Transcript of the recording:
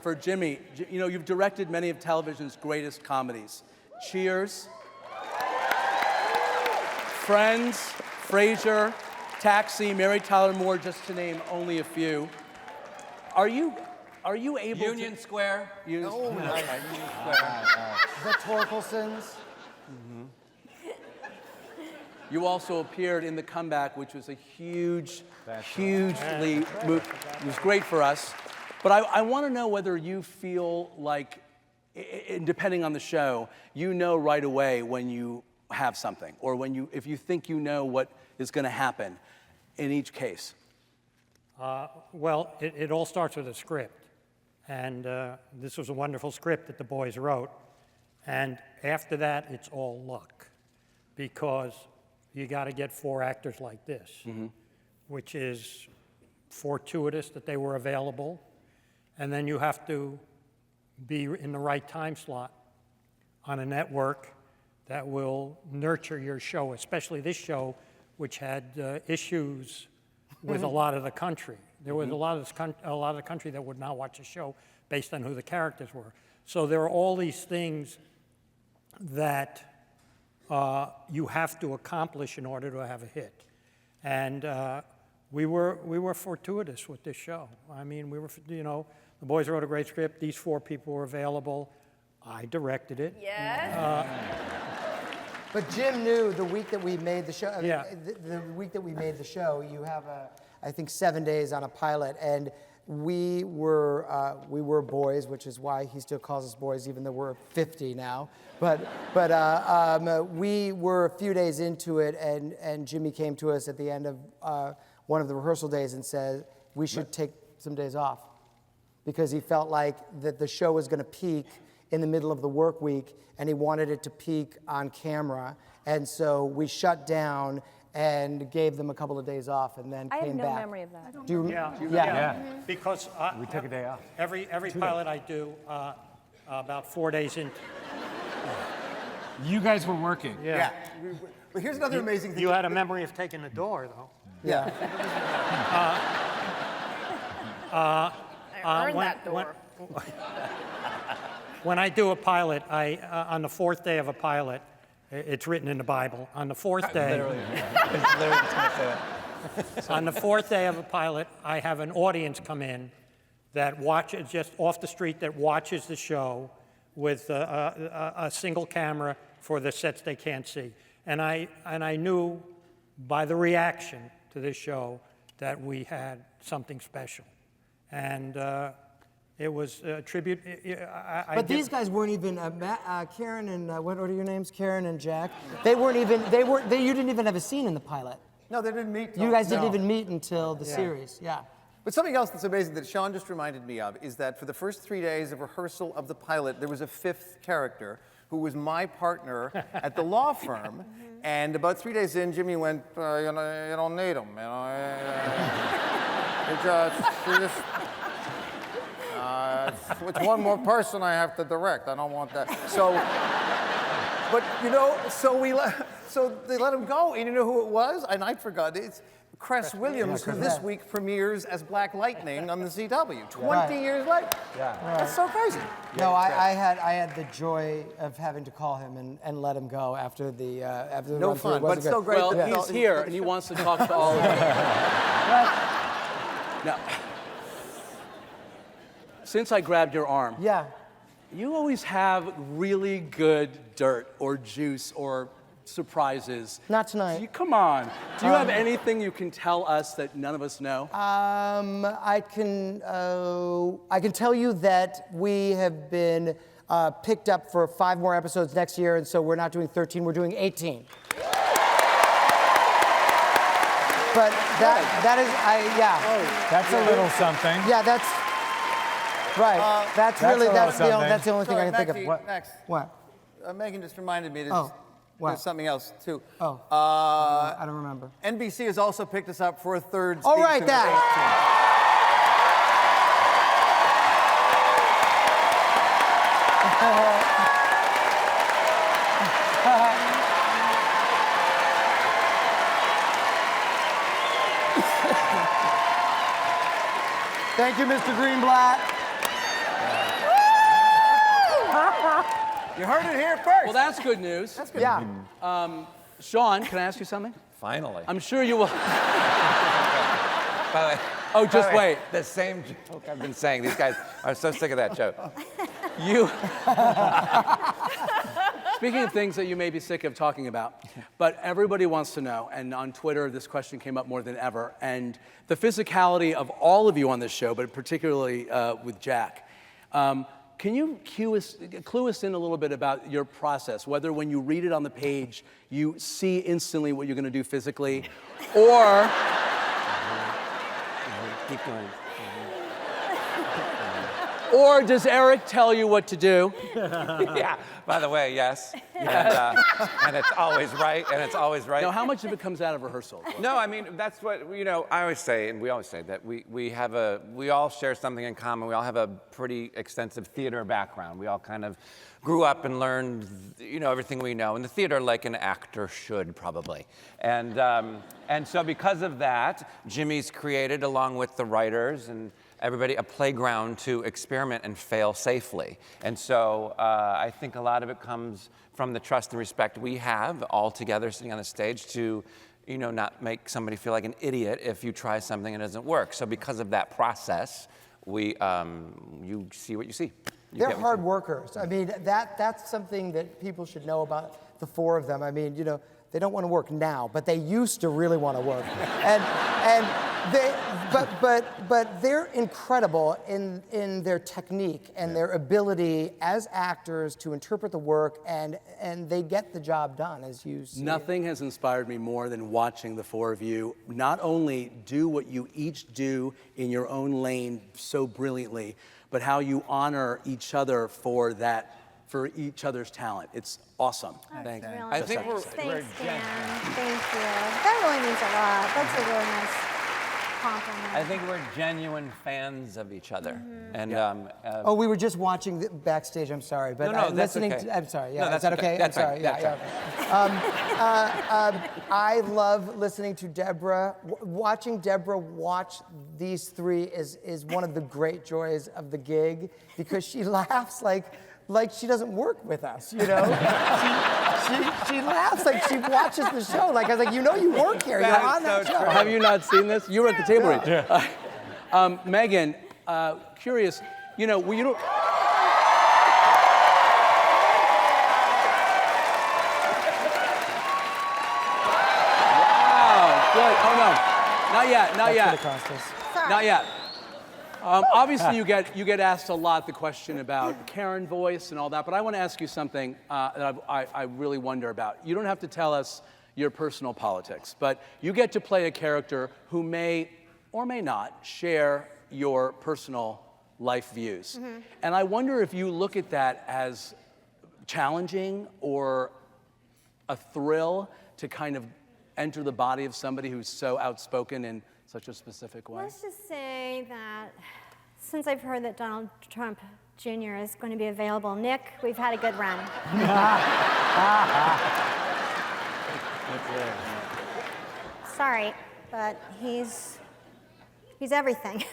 for Jimmy. You know, you've directed many of television's greatest comedies. Cheers, Friends, Frasier, Taxi, Mary Tyler Moore, just to name only a few. Are you able Union Square. Oh, nice. Union Square. The Torkelsons. You also appeared in The Comeback, which was a hugely, it was great for us. But I want to know whether you feel like, depending on the show, you know right away when you have something, or if you think you know what is going to happen in each case. Well, it all starts with a script. And this was a wonderful script that the boys wrote. And after that, it's all luck. Because you got to get 4 actors like this, which is fortuitous that they were available. And then you have to be in the right time slot on a network that will nurture your show, especially this show, which had issues with a lot of the country. There was a lot of the country that would not watch a show based on who the characters were. So there are all these things that you have to accomplish in order to have a hit. And we were fortuitous with this show. I mean, the boys wrote a great script. These 4 people were available. I directed it. Yes. But Jim knew the week that we made the show. I mean, Yeah. the week that we made the show, you have I think 7 days on a pilot, and we were boys, which is why he still calls us boys, even though we're 50 now. But we were a few days into it, and Jimmy came to us at the end of one of the rehearsal days and said we should take some days off, because he felt like that the show was going to peak in the middle of the work week, and he wanted it to peak on camera. And so we shut down and gave them a couple of days off, and then came back. I have no memory of that. Do you? Yeah. Because We took a day off. every pilot I do, about 4 days in. You guys were working. Yeah. But here's another amazing thing. You had a memory of taking the door, though. Yeah. I earned that door. When I do a pilot, on the 4th day of a pilot, it's written in the Bible. On the 4th day, Literally. It's literally just gonna say that. on the 4th day of a pilot, I have an audience come in that watches just off the street, that watches the show with a single camera for the sets they can't see. And I knew by the reaction to this show that we had something special. And it was a tribute. But these guys weren't even Karen and what are your names? Karen and Jack. They weren't even. You didn't even have a scene in the pilot. No, they didn't meet. You guys didn't even meet until the series. Yeah. But something else that's amazing that Sean just reminded me of is that for the first 3 days of rehearsal of the pilot, there was a 5th character who was my partner at the law firm. And about 3 days in, Jimmy went, you don't need him. It's one more person I have to direct. I don't want that. So, but so they let him go. And you know who it was? And I forgot. It's Cress Williams, who this week premieres as Black Lightning on the CW. 20 years later. Yeah. That's so crazy. No, I had the joy of having to call him and let him go after the No run through. fun, It but wasn't so good. great. Well, that he's here, and he wants to talk to all of you. Now, since I grabbed your arm, Yeah. you always have really good dirt or juice or surprises. Not tonight. Come on. Do you have anything you can tell us that none of us know? I can tell you that we have been picked up for 5 more episodes next year, and so we're not doing 13, we're doing 18. But that is, yeah. That's a little something. Yeah, that's right. That's a little the something. only thing I can think of. What? Next. What? Megan just reminded me. What? There's something else, too. Oh. I don't remember. NBC has also picked us up for a 3rd season. Oh, right, that. Thank you, Mr. Greenblatt. You heard it here first. Well, that's good news. Yeah. Sean, can I ask you something? Finally. I'm sure you will. By the way, Oh, just by the way, wait. The same joke I've been saying. These guys are so sick of that joke. You. Speaking of things that you may be sick of talking about, but everybody wants to know, and on Twitter this question came up more than ever, and the physicality of all of you on this show, but particularly with Jack. Can you clue us in a little bit about your process, whether when you read it on the page, you see instantly what you're going to do physically, or... Keep going. Or does Eric tell you what to do? Yeah. By the way, yes. And it's always right. And it's always right. Now, how much of it comes out of rehearsal? No, I mean, that's what, I always say, and we always say that we all share something in common. We all have a pretty extensive theater background. We all kind of grew up and learned, everything we know in the theater like an actor should probably. And so because of that, Jimmy's created, along with the writers and everybody, a playground to experiment and fail safely. And so I think a lot of it comes from the trust and respect we have all together sitting on the stage to, not make somebody feel like an idiot if you try something and it doesn't work. So because of that process, you see what you see. They're hard workers. I mean, that's something that people should know about the four of them. I mean, they don't want to work now, but they used to really want to work. But they're incredible in their technique and their ability as actors to interpret the work, and they get the job done, as you see. Nothing has inspired me more than watching the four of you not only do what you each do in your own lane so brilliantly, but how you honor each other for each other's talent. It's awesome. Thanks. Really I think nice. we're Thanks, Dan. Thank you. That really means a lot. That's a really nice compliment. I think we're genuine fans of each other. And Oh, we were just watching backstage. I'm sorry, but No, that's listening. okay. I'm sorry. Yeah, No, is that's that okay. okay? That's I'm sorry. fine. Yeah, That's yeah. I love listening to Debra. Watching Debra watch these three is one of the great joys of the gig, because she laughs like she doesn't work with us, She laughs like she watches the show. Like, I was like, you work here. You're on that show. Have you not seen this? You were at the table read. Megan, curious, you don't... Wow, good. Oh, no. Not yet, not yet. That's what it cost us. Sorry. Not yet. Obviously, you get asked a lot the question about Karen voice and all that, but I want to ask you something that I really wonder about. You don't have to tell us your personal politics, but you get to play a character who may or may not share your personal life views. Mm-hmm. And I wonder if you look at that as challenging or a thrill to kind of enter the body of somebody who's so outspoken in such a specific way? Let's just say that since I've heard that Donald Trump Jr. is going to be available, Nick, we've had a good run. Sorry, but he's everything.